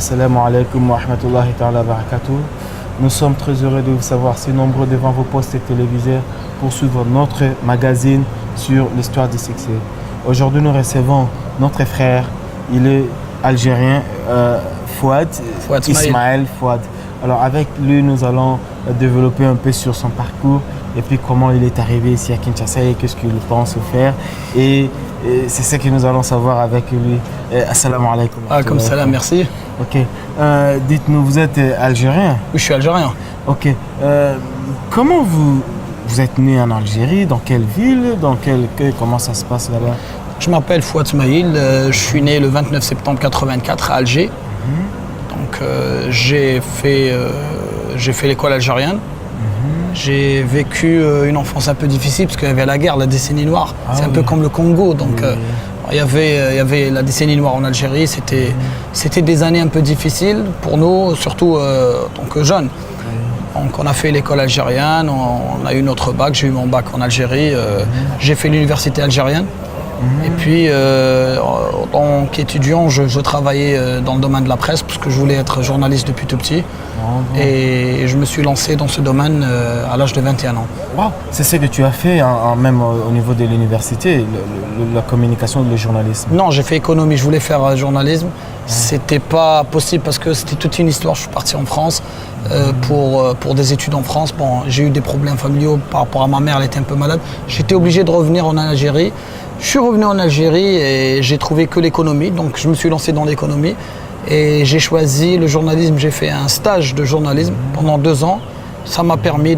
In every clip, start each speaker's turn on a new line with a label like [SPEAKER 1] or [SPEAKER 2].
[SPEAKER 1] Assalamu alaikum wa rahmatullahi ta'ala wa barakatuh. Nous sommes très heureux de vous savoir si nombreux devant vos postes téléviseurs pour suivre notre magazine sur l'histoire du succès. Aujourd'hui, nous recevons notre frère, il est algérien, Fouad Ismaël Fouad. Alors avec lui, nous allons développer un peu sur son parcours et puis comment il est arrivé ici à Kinshasa et qu'est-ce qu'il pense faire. Et c'est ce que nous allons savoir avec lui. Assalamu alaikum.
[SPEAKER 2] Alaikum salam, merci.
[SPEAKER 1] Ok. Dites-nous, vous êtes algérien?
[SPEAKER 2] Oui, je suis algérien.
[SPEAKER 1] Ok. Comment vous êtes né en Algérie? Dans quelle ville? Comment ça se passe là-bas?
[SPEAKER 2] Je m'appelle Fouad Ismaïl. Je suis né le 29 septembre 84 à Alger. Donc j'ai fait l'école algérienne. J'ai vécu une enfance un peu difficile parce qu'il y avait la guerre, la décennie noire. C'est un peu comme le Congo. Donc il y avait la décennie noire en Algérie. C'était des années un peu difficiles pour nous, surtout en tant que jeunes. Donc on a fait l'école algérienne, on a eu notre bac, j'ai eu mon bac en Algérie. J'ai fait l'université algérienne. Et puis, en tant qu'étudiant, je travaillais dans le domaine de la presse parce que je voulais être journaliste depuis tout petit. Et je me suis lancé dans ce domaine à l'âge de 21 ans.
[SPEAKER 1] Wow. C'est ce que tu as fait même au niveau de l'université, la communication, le journalisme?
[SPEAKER 2] Non, j'ai fait économie, je voulais faire journalisme. C'était pas possible parce que c'était toute une histoire. Je suis parti en France pour des études en France. Bon, j'ai eu des problèmes familiaux par rapport à ma mère, elle était un peu malade. J'étais obligé de revenir en Algérie. Je suis revenu en Algérie et j'ai trouvé que l'économie, donc je me suis lancé dans l'économie et j'ai choisi le journalisme. J'ai fait un stage de journalisme pendant 2 ans. Ça m'a permis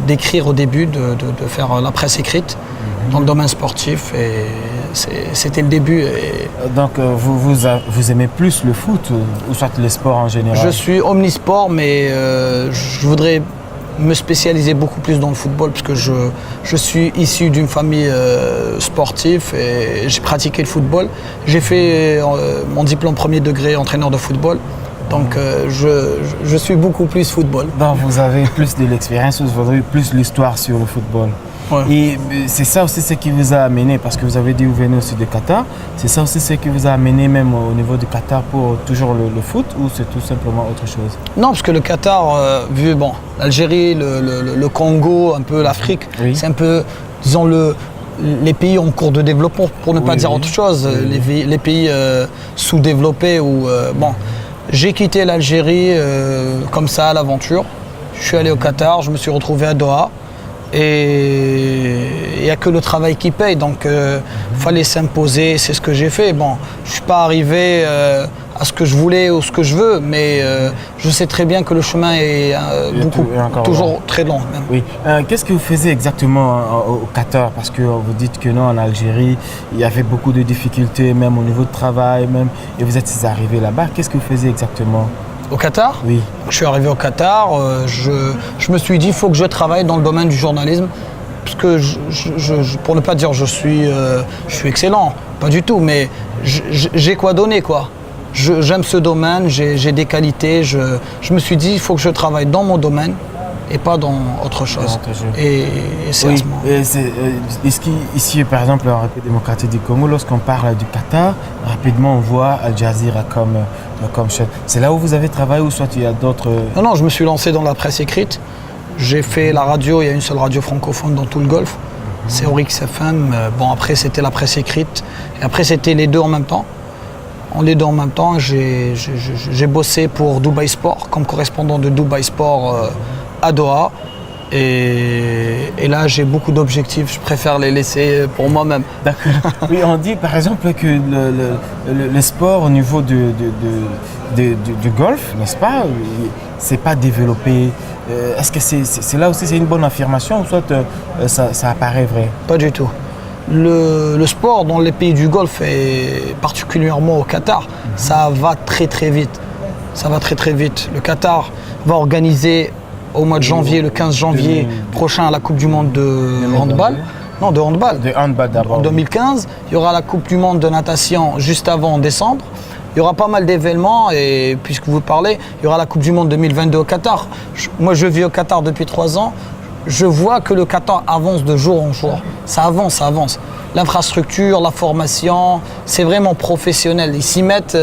[SPEAKER 2] d'écrire au début, de faire la presse écrite dans le domaine sportif et c'était le début.
[SPEAKER 1] Donc vous aimez plus le foot ou soit les sports en général?
[SPEAKER 2] Je suis omnisport, mais je voudrais me spécialiser beaucoup plus dans le football parce que je suis issu d'une famille sportive et j'ai pratiqué le football. J'ai fait mon diplôme premier degré entraîneur de football. Donc je suis beaucoup plus football.
[SPEAKER 1] Donc vous avez plus de l'expérience, vous avez plus l'histoire sur le football.
[SPEAKER 2] Ouais.
[SPEAKER 1] Et c'est ça aussi ce qui vous a amené, parce que vous avez dit que vous venez aussi du Qatar, c'est ça aussi ce qui vous a amené même au niveau du Qatar pour toujours le foot ou c'est tout simplement autre chose?
[SPEAKER 2] Non, parce que le Qatar, vu l'Algérie, le Congo, un peu l'Afrique, c'est un peu, disons, les pays en cours de développement, pour ne pas dire autre chose, les pays sous-développés. J'ai quitté l'Algérie comme ça à l'aventure. Je suis allé au Qatar, je me suis retrouvé à Doha. Et il n'y a que le travail qui paye, donc il fallait s'imposer, c'est ce que j'ai fait. Bon, je ne suis pas arrivé à ce que je voulais ou ce que je veux, mais je sais très bien que le chemin est toujours très long. Même.
[SPEAKER 1] Oui. Qu'est-ce que vous faisiez exactement au Qatar? Parce que vous dites que non, en Algérie, il y avait beaucoup de difficultés, même au niveau du travail, et vous êtes arrivé là-bas. Qu'est-ce que vous faisiez exactement?
[SPEAKER 2] Au Qatar?
[SPEAKER 1] Oui.
[SPEAKER 2] Je suis arrivé au Qatar, je me suis dit il faut que je travaille dans le domaine du journalisme, parce que pour ne pas dire je suis excellent, pas du tout, mais j'ai quoi donner quoi. J'aime ce domaine, j'ai des qualités, je me suis dit il faut que je travaille dans mon domaine et pas dans autre chose. Et c'est à ce moment.
[SPEAKER 1] Est-ce qu'ici, par exemple, en République démocratique du Congo, lorsqu'on parle du Qatar, rapidement on voit Al Jazeera comme chef. C'est là où vous avez travaillé ou soit il y a d'autres...
[SPEAKER 2] Non, je me suis lancé dans la presse écrite. J'ai fait la radio, il y a une seule radio francophone dans tout le Golfe. C'est Oryx FM. Après c'était la presse écrite. Et après c'était les deux en même temps. Les deux en même temps, j'ai bossé pour Dubaï Sport, comme correspondant de Dubaï Sport à Doha. Et là, j'ai beaucoup d'objectifs, je préfère les laisser pour moi-même.
[SPEAKER 1] D'accord. Oui, on dit par exemple que le sport au niveau du golf, n'est-ce pas, c'est pas développé. Est-ce que c'est là aussi c'est une bonne affirmation ou soit ça apparaît vrai?
[SPEAKER 2] Pas du tout. Le sport dans les pays du Golfe et particulièrement au Qatar, ça va très très vite. Ça va très très vite. Le Qatar va organiser au mois de janvier, le 15 janvier prochain, la Coupe du Monde de handball. Non, de handball.
[SPEAKER 1] De handball d'abord.
[SPEAKER 2] En 2015, il y aura la Coupe du Monde de natation juste avant, en décembre. Il y aura pas mal d'événements et puisque vous parlez, il y aura la Coupe du Monde 2022 au Qatar. Moi, je vis au Qatar depuis 3 ans. Je vois que le Qatar avance de jour en jour. Ça avance, ça avance. l'infrastructure, la formation, c'est vraiment professionnel. Ils s'y mettent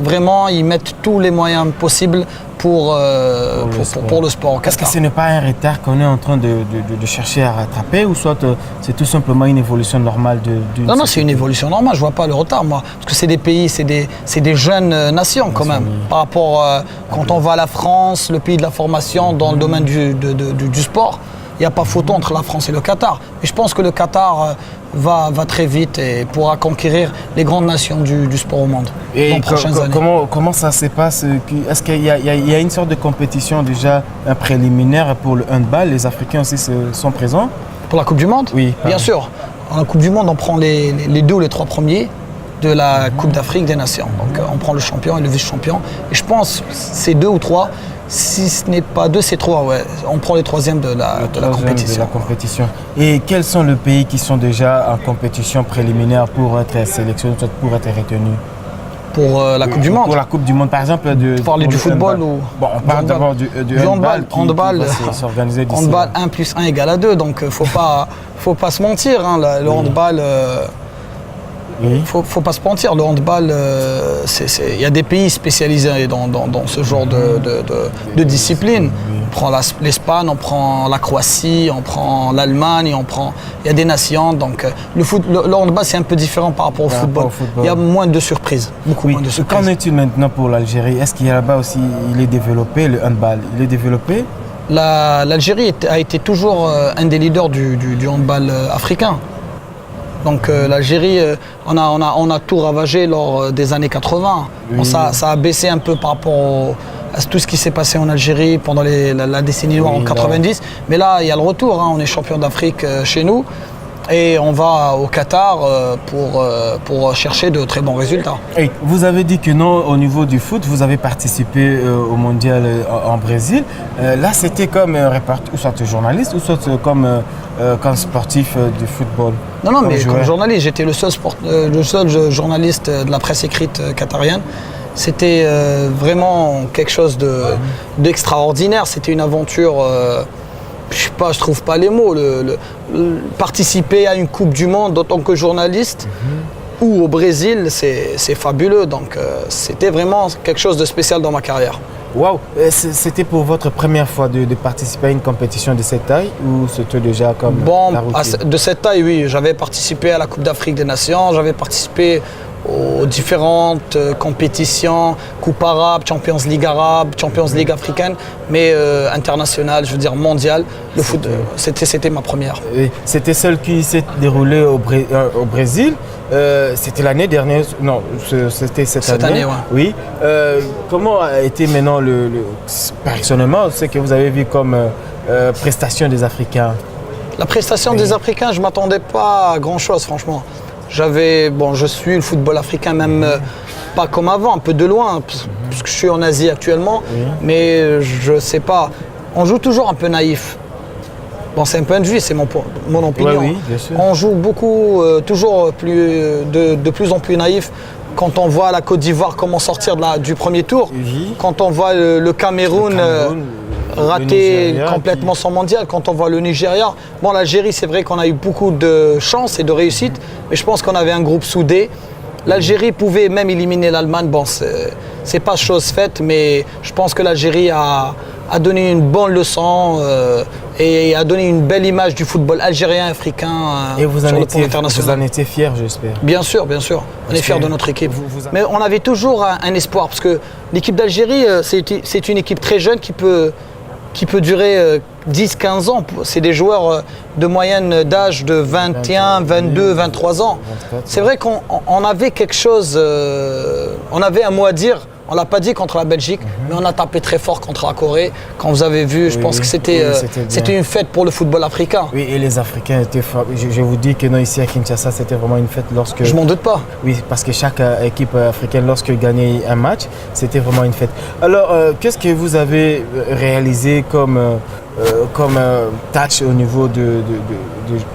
[SPEAKER 2] vraiment, ils mettent tous les moyens possibles pour le sport au
[SPEAKER 1] Est-ce que
[SPEAKER 2] Qatar.
[SPEAKER 1] ce n'est pas un retard qu'on est en train de chercher à rattraper ou soit c'est tout simplement une évolution normale d'une
[SPEAKER 2] Non, c'est une évolution normale, je vois pas le retard, moi. Parce que c'est des pays, c'est des jeunes nations quand même.
[SPEAKER 1] oui.
[SPEAKER 2] Par rapport, quand on va à la France, le pays de la formation dans le domaine du sport, il n'y a pas photo entre la France et le Qatar. Et je pense que le Qatar va très vite et pourra conquérir les grandes nations du sport au monde dans
[SPEAKER 1] Et
[SPEAKER 2] les prochaines années.
[SPEAKER 1] comment ça se passe? Est-ce qu'il y a une sorte de compétition déjà un préliminaire pour le handball? Les Africains aussi sont présents?
[SPEAKER 2] Pour la Coupe du Monde?
[SPEAKER 1] Oui.
[SPEAKER 2] Bien sûr. En la Coupe du Monde, on prend les 2 ou les 3 premiers de la Coupe d'Afrique des Nations. Donc on prend le champion et le vice-champion. Et je pense c'est 2 ou 3. Si ce n'est pas 2, c'est 3. Ouais. On prend les 3e de la compétition.
[SPEAKER 1] Et quels sont les pays qui sont déjà en compétition préliminaire pour être sélectionnés, pour être retenus?
[SPEAKER 2] Pour la Coupe du Monde?
[SPEAKER 1] Pour la Coupe du Monde, par exemple.
[SPEAKER 2] Vous parlez du football ou...
[SPEAKER 1] Bon, on parle d'abord du handball qui va s'organiser d'ici.
[SPEAKER 2] Handball 1 plus 1 égale à 2, donc faut pas se mentir. Hein, le handball...
[SPEAKER 1] Oui.
[SPEAKER 2] Faut pas se mentir, le handball, il y a des pays spécialisés dans ce genre de discipline. On prend l'Espagne, on prend la Croatie, on prend l'Allemagne, il y a des nations. Donc le handball c'est un peu différent par rapport au football. Il y a moins de surprises, beaucoup moins de surprises.
[SPEAKER 1] Qu'en est-il maintenant pour l'Algérie? Est-ce qu'il y a là-bas aussi, il est développé, le handball? Il est développé?
[SPEAKER 2] L'Algérie a été toujours un des leaders du handball africain. Donc l'Algérie, on a tout ravagé lors des années 80.
[SPEAKER 1] Oui.
[SPEAKER 2] Bon, ça a baissé un peu par rapport à tout ce qui s'est passé en Algérie pendant la décennie noire en 90. Mais là, il y a le retour. Hein. On est champion d'Afrique chez nous. Et on va au Qatar pour chercher de très bons résultats.
[SPEAKER 1] Et vous avez dit que non, au niveau du foot, vous avez participé au mondial en Brésil. Là, c'était comme soit journaliste ou soit comme sportif du football?
[SPEAKER 2] Non, mais comme journaliste, j'étais le seul journaliste de la presse écrite qatarienne. C'était vraiment quelque chose d'extraordinaire. C'était une aventure... je trouve pas les mots. Participer à une Coupe du Monde en tant que journaliste ou au Brésil, c'est fabuleux. Donc c'était vraiment quelque chose de spécial dans ma carrière.
[SPEAKER 1] Waouh! C'était pour votre première fois de participer à une compétition de cette taille ou c'était déjà comme la routine?
[SPEAKER 2] De cette taille, oui. J'avais participé à la Coupe d'Afrique des Nations, j'avais participé aux différentes compétitions, Coupe arabe, Champions League arabe, Champions League africaine, mais internationale, je veux dire mondiale. Le foot, c'était ma première.
[SPEAKER 1] C'était celle qui s'est déroulée au Brésil. C'était l'année dernière, non, c'était cette année.
[SPEAKER 2] Ouais.
[SPEAKER 1] Oui. Comment a été maintenant personnellement, ce que vous avez vu comme prestation des Africains?
[SPEAKER 2] La prestation des Africains, je ne m'attendais pas à grand-chose, franchement. Je suis le football africain, même pas comme avant, un peu de loin, puisque je suis en Asie actuellement, mais je sais pas. On joue toujours un peu naïf. Bon, c'est un point de vue, c'est mon opinion.
[SPEAKER 1] Oui, bien sûr.
[SPEAKER 2] On joue beaucoup, toujours de plus en plus naïf. Quand on voit la Côte d'Ivoire comment sortir du premier tour, quand on voit le Cameroun rater complètement son mondial, quand on voit le Nigeria. Bon, l'Algérie, c'est vrai qu'on a eu beaucoup de chance et de réussite, mais je pense qu'on avait un groupe soudé. L'Algérie pouvait même éliminer l'Allemagne. Bon, c'est pas chose faite, mais je pense que l'Algérie a donné une bonne leçon et a donné une belle image du football algérien, africain
[SPEAKER 1] et vous
[SPEAKER 2] sur le plan international.
[SPEAKER 1] Vous en étiez fiers, j'espère.
[SPEAKER 2] Bien sûr. On est fiers de notre équipe. Mais on avait toujours un espoir, parce que l'équipe d'Algérie, c'est une équipe très jeune qui peut durer 10-15 ans. C'est des joueurs de moyenne d'âge de 21, 22, 23 ans. C'est vrai qu'on avait quelque chose, on avait un mot à dire. On ne l'a pas dit contre la Belgique, mais on a tapé très fort contre la Corée. Quand vous avez vu, je pense que c'était une fête pour le football africain.
[SPEAKER 1] Oui, et les Africains étaient forts. Je vous dis que non, ici à Kinshasa, c'était vraiment une fête lorsque...
[SPEAKER 2] Je m'en doute pas.
[SPEAKER 1] Oui, parce que chaque équipe africaine, lorsqu'elle gagnait un match, c'était vraiment une fête. Alors, qu'est-ce que vous avez réalisé comme tâche au niveau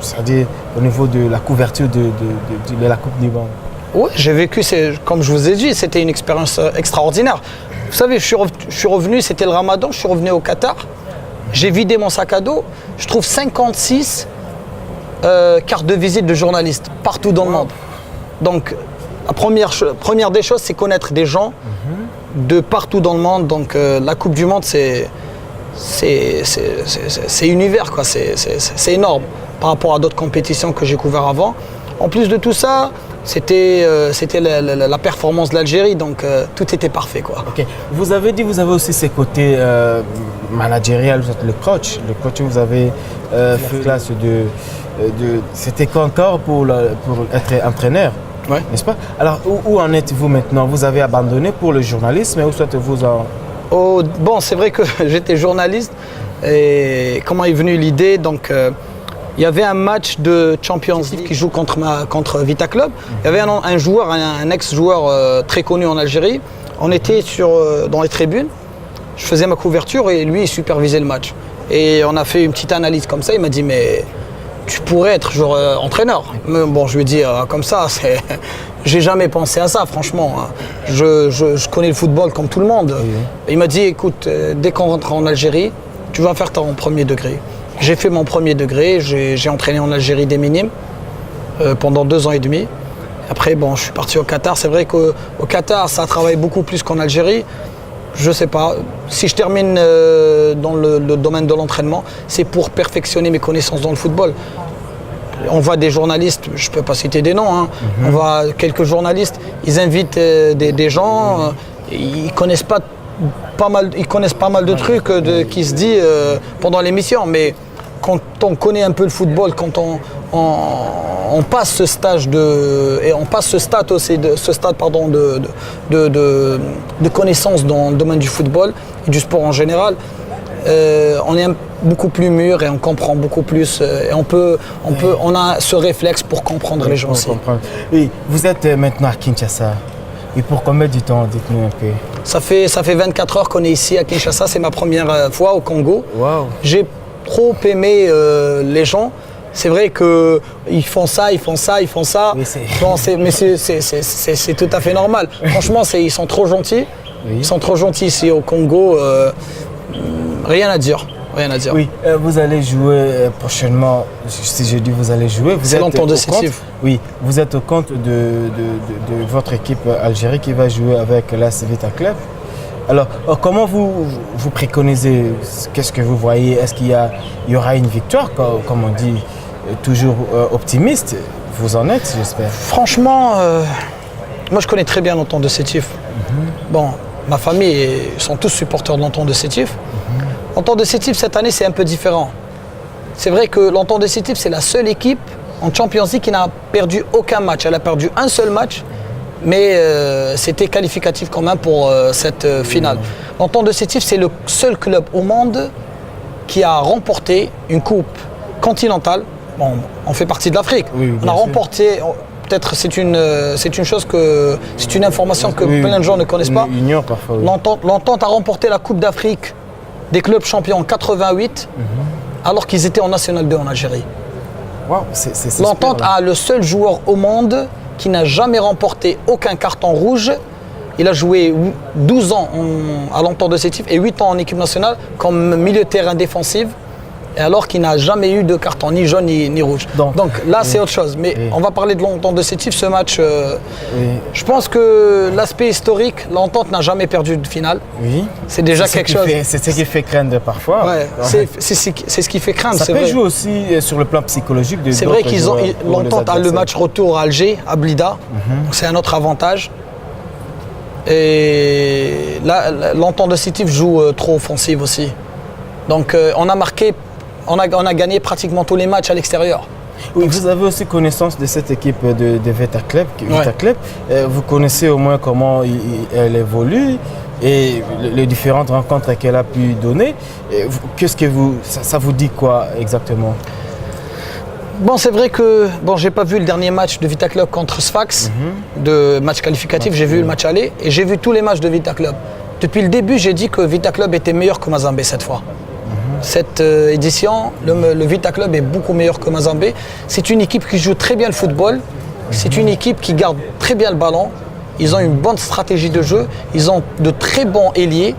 [SPEAKER 1] c'est-à-dire au niveau de la couverture de la Coupe du Monde?
[SPEAKER 2] Oui, j'ai vécu, comme je vous ai dit, c'était une expérience extraordinaire. Vous savez, je suis revenu, c'était le Ramadan, je suis revenu au Qatar. J'ai vidé mon sac à dos. Je trouve 56 carte de visite de journaliste partout dans le monde. Donc, la première des choses, c'est connaître des gens de partout dans le monde. Donc, la Coupe du Monde, c'est univers, quoi. C'est énorme par rapport à d'autres compétitions que j'ai couvertes avant. En plus de tout ça, c'était la performance de l'Algérie, donc tout était parfait, quoi.
[SPEAKER 1] Ok. Vous avez dit, vous avez aussi ces côtés managériels, vous êtes le coach. Le coach, vous avez fait classe c'était quoi encore pour être entraîneur,
[SPEAKER 2] Ouais.
[SPEAKER 1] n'est-ce pas? Alors, où en êtes-vous maintenant? Vous avez abandonné pour le journalisme, où souhaitez-vous en...
[SPEAKER 2] Bon, c'est vrai que j'étais journaliste, et comment est venue l'idée, donc il y avait un match de Champions League qui joue contre Vita Club. Il y avait un joueur, un ex-joueur très connu en Algérie. On était dans les tribunes. Je faisais ma couverture et lui, il supervisait le match. Et on a fait une petite analyse comme ça. Il m'a dit, mais tu pourrais être entraîneur. Mais bon, je lui ai dit, comme ça, j'ai jamais pensé à ça, franchement. Je connais le football comme tout le monde. Et il m'a dit, écoute, dès qu'on rentre en Algérie, tu vas faire ton premier degré. J'ai fait mon premier degré, j'ai entraîné en Algérie des minimes pendant 2 ans et demi. Après, bon, je suis parti au Qatar. C'est vrai qu'au Qatar, ça travaille beaucoup plus qu'en Algérie. Je ne sais pas. Si je termine dans le domaine de l'entraînement, c'est pour perfectionner mes connaissances dans le football. On voit des journalistes, je ne peux pas citer des noms, hein. On voit quelques journalistes, ils invitent des gens, ils connaissent pas mal de trucs qui se disent pendant l'émission, mais quand on connaît un peu le football, quand on passe ce stage on passe ce stade aussi de connaissance dans le domaine du football et du sport en général, on est beaucoup plus mûr et on comprend beaucoup plus et on a ce réflexe pour comprendre les gens aussi.
[SPEAKER 1] Oui, vous êtes maintenant à Kinshasa. Et pour combien de temps, dites-nous un peu?
[SPEAKER 2] Ça fait 24 heures qu'on est ici à Kinshasa, c'est ma première fois au Congo.
[SPEAKER 1] Wow.
[SPEAKER 2] J'ai trop aimé les gens. C'est vrai qu'ils font ça.
[SPEAKER 1] Oui,
[SPEAKER 2] Bon, mais c'est tout à fait normal. Franchement, ils sont trop gentils. Oui. Ils sont trop gentils ici au Congo. Rien à dire.
[SPEAKER 1] Oui, vous allez jouer prochainement. Si je dis vous allez jouer,
[SPEAKER 2] c'est l'entente décisif.
[SPEAKER 1] Oui, vous êtes au compte de votre équipe Algérie qui va jouer avec l'AS Vita Club. Alors, comment vous préconisez? Qu'est-ce que vous voyez? Est-ce qu'il y aura une victoire, comme on dit, toujours optimiste? Vous en êtes, j'espère.
[SPEAKER 2] Franchement, moi je connais très bien l'entente de Sétif. Bon, ma famille, ils sont tous supporters de l'entente de Sétif. L'entente de Sétif, cette année, c'est un peu différent. C'est vrai que l'entente de Sétif, c'est la seule équipe en Champions League qui n'a perdu aucun match. Elle a perdu un seul match, mais c'était qualificatif quand même pour cette finale. L'entente de Sétif, c'est le seul club au monde qui a remporté une coupe continentale. Bon, on fait partie de l'Afrique.
[SPEAKER 1] Oui,
[SPEAKER 2] on a remporté, peut-être c'est une information que plein de gens ne connaissent pas.
[SPEAKER 1] Parfois, oui.
[SPEAKER 2] L'entente a remporté la Coupe d'Afrique des clubs champions en 88, alors qu'ils étaient en National 2 en Algérie.
[SPEAKER 1] Wow,
[SPEAKER 2] L'entente a le seul joueur au monde qui n'a jamais remporté aucun carton rouge. Il a joué 12 ans à l'entente de Sétif et 8 ans en équipe nationale comme milieu de terrain défensif, et alors qu'il n'a jamais eu de carton ni jaune ni rouge. Donc là, c'est autre chose. Mais on va parler de l'entente de Sétif, ce match. Je pense que l'aspect historique, l'entente n'a jamais perdu de finale.
[SPEAKER 1] Oui.
[SPEAKER 2] C'est déjà quelque chose.
[SPEAKER 1] C'est ce qui fait craindre parfois.
[SPEAKER 2] Ouais, c'est ce qui fait craindre.
[SPEAKER 1] Ça peut jouer aussi sur le plan psychologique.
[SPEAKER 2] C'est vrai l'entente a le match retour à Alger, à Blida. Donc c'est un autre avantage. Et là, l'entente de Sétif joue trop offensive aussi. Donc on a gagné pratiquement tous les matchs à l'extérieur.
[SPEAKER 1] Oui, vous avez aussi connaissance de cette équipe de Vita Club. Vous connaissez au moins comment elle évolue et les différentes rencontres qu'elle a pu donner. Qu'est-ce que ça vous dit quoi exactement?
[SPEAKER 2] Bon, c'est vrai que j'ai pas vu le dernier match de Vita Club contre Sfax, de match qualificatif. J'ai vu le match aller et j'ai vu tous les matchs de Vita Club. Depuis le début, j'ai dit que Vita Club était meilleur que Mazembe cette fois. Cette édition, le Vita Club est beaucoup meilleur que Mazembe. C'est une équipe qui joue très bien le football. C'est une équipe qui garde très bien le ballon. Ils ont une bonne stratégie de jeu. Ils ont de très bons ailiers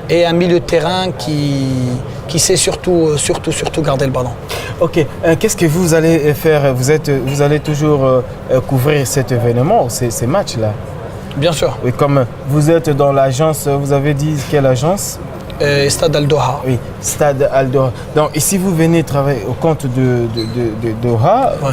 [SPEAKER 2] et un milieu de terrain qui sait surtout garder le ballon.
[SPEAKER 1] Ok, qu'est-ce que vous allez faire? Vous allez toujours couvrir cet événement, ces matchs-là?
[SPEAKER 2] Bien sûr.
[SPEAKER 1] Oui, comme vous êtes dans l'agence, vous avez dit quelle agence?
[SPEAKER 2] Stade Al Doha.
[SPEAKER 1] Oui, Stade Al Doha. Donc ici, vous venez travailler au compte de Doha.
[SPEAKER 2] Ouais.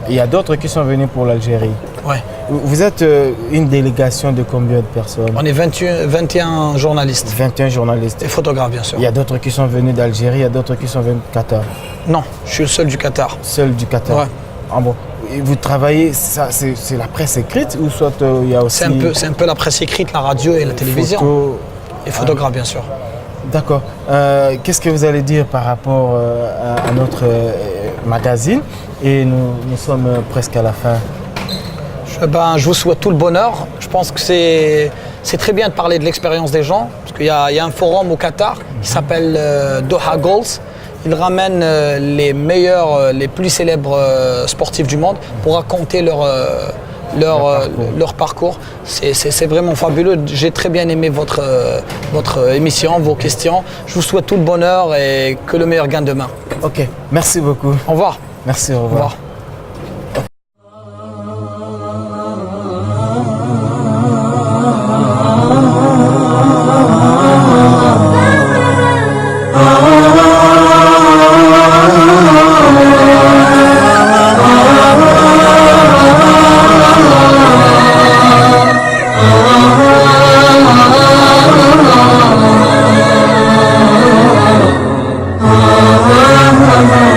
[SPEAKER 1] Il y a d'autres qui sont venus pour l'Algérie.
[SPEAKER 2] Ouais.
[SPEAKER 1] Vous êtes une délégation de combien de personnes?
[SPEAKER 2] On est 21 journalistes
[SPEAKER 1] 21 journalistes.
[SPEAKER 2] et photographes, bien sûr.
[SPEAKER 1] Il y a d'autres qui sont venus d'Algérie, il y a d'autres qui sont venus du Qatar.
[SPEAKER 2] Non, je suis le seul du Qatar.
[SPEAKER 1] Seul du Qatar.
[SPEAKER 2] Ouais.
[SPEAKER 1] Ah bon. Et vous travaillez, c'est la presse écrite ou soit il y a aussi...
[SPEAKER 2] C'est un peu la presse écrite, la radio et la télévision. Et photographes, bien sûr.
[SPEAKER 1] D'accord. Qu'est-ce que vous allez dire par rapport à notre magazine? Et nous sommes presque à la fin.
[SPEAKER 2] Je vous souhaite tout le bonheur. Je pense que c'est très bien de parler de l'expérience des gens, parce qu'il y a un forum au Qatar qui s'appelle Doha Goals. Il ramène les meilleurs, les plus célèbres sportifs du monde pour raconter leur parcours. C'est vraiment fabuleux. J'ai très bien aimé votre émission, vos questions. Je vous souhaite tout le bonheur et que le meilleur gagne demain.
[SPEAKER 1] Ok, merci beaucoup.
[SPEAKER 2] Au revoir.
[SPEAKER 1] Merci, au revoir.